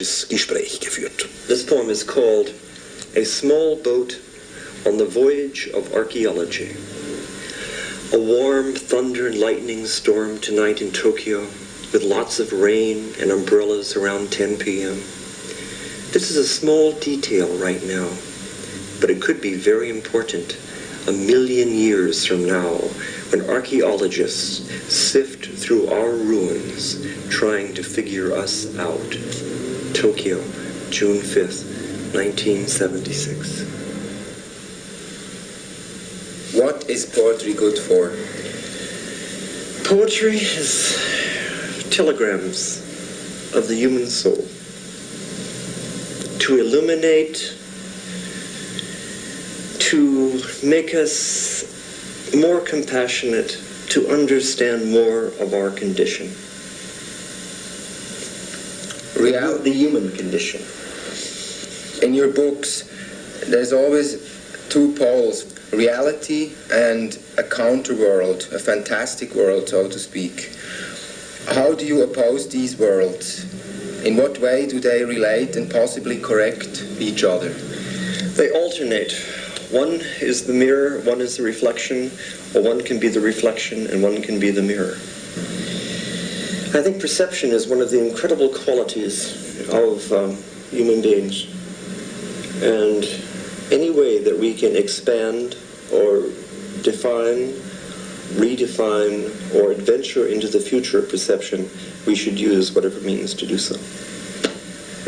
Gespräch geführt. This poem is called A Small Boat on the Voyage of Archaeology. A warm thunder and lightning storm tonight in Tokyo with lots of rain and umbrellas around 10 p.m. This is a small detail right now, but it could be very important 1,000,000 years from now when archaeologists sift through our ruins trying to figure us out. Tokyo, June 5th, 1976. What is poetry good for? Poetry is telegrams of the human soul. To illuminate, to make us more compassionate, to understand more of our condition. The human condition. In your books, there's always two poles, reality and a counter world, a fantastic world, so to speak. How do you oppose these worlds? In what way do they relate and possibly correct each other? They alternate. One is the mirror, one is the reflection, or one can be the reflection and one can be the mirror. I think perception is one of the incredible qualities of human beings. And any way that we can expand or define, redefine, or adventure into the future of perception, we should use whatever means to do so.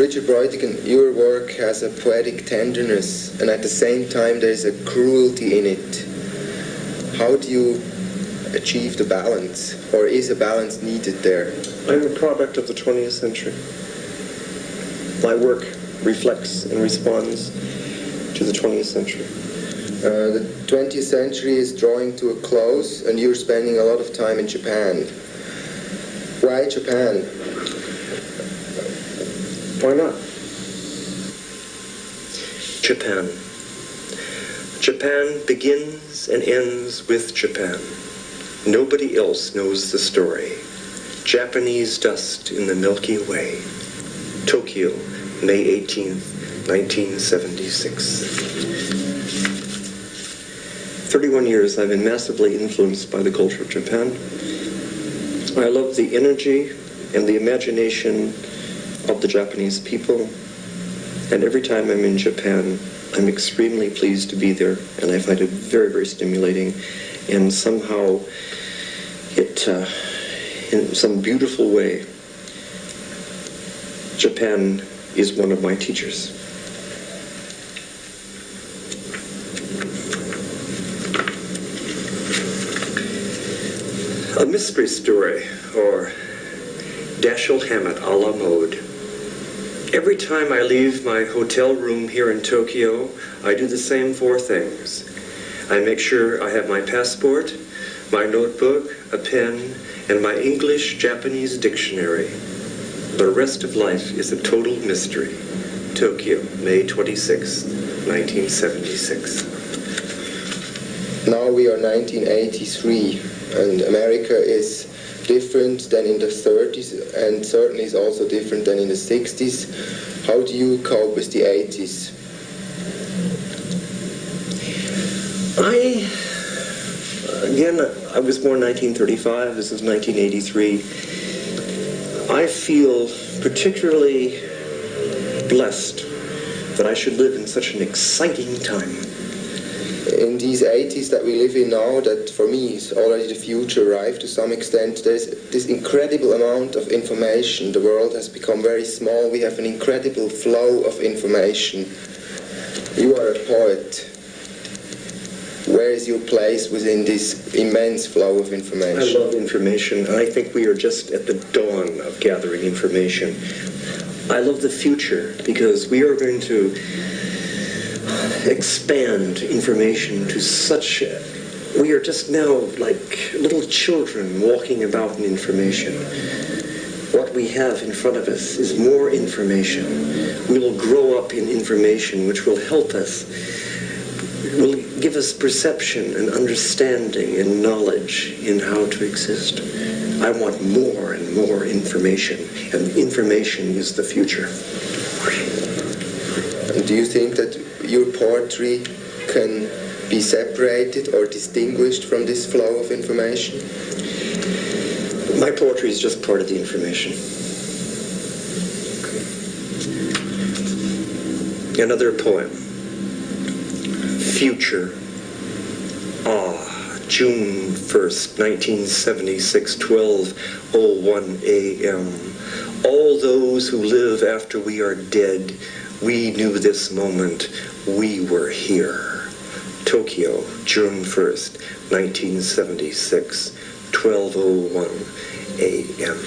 Richard Brautigan, your work has a poetic tenderness, and at the same time there's a cruelty in it. How do you achieve the balance, or is a balance needed there? I'm a product of the 20th century. My work reflects and responds to the 20th century. The 20th century is drawing to a close, and you're spending a lot of time in Japan. Why Japan? Why not? Japan. Japan begins and ends with Japan. Nobody else knows the story. Japanese dust in the Milky Way. Tokyo, May 18th, 1976. 31 years I've been massively influenced by the culture of Japan. I love the energy and the imagination of the Japanese people. And every time I'm in Japan, I'm extremely pleased to be there, and I find it very, very stimulating. And somehow it, in some beautiful way, Japan is one of my teachers. A mystery story, or Dashiell Hammett a la mode. Every time I leave my hotel room here in Tokyo, I do the same 4 things. I make sure I have my passport, my notebook, a pen, and my English-Japanese dictionary. The rest of life is a total mystery. Tokyo, May 26, 1976. Now we are 1983, and America is different than in the 30s, and certainly is also different than in the 60s. How do you cope with the 80s? I was born in 1935, this is 1983. I feel particularly blessed that I should live in such an exciting time. In these 80s that we live in now, that for me is already the future arrived to some extent, there's this incredible amount of information. The world has become very small. We have an incredible flow of information. You are a poet. Where is your place within this immense flow of information? I love information, and I think we are just at the dawn of gathering information. I love the future because we are going to expand information to such we are just now like little children walking about in information. What we have in front of us is more information. We will grow up in information which will help us, will give us perception and understanding and knowledge in how to exist. I want more and more information, and information is the future. And do you think that your poetry can be separated or distinguished from this flow of information? My poetry is just part of the information. Another poem. Future. June 1st, 1976, 12:01 a.m. All those who live after we are dead, we knew this moment, we were here. Tokyo, June 1st, 1976, 12:01 a.m.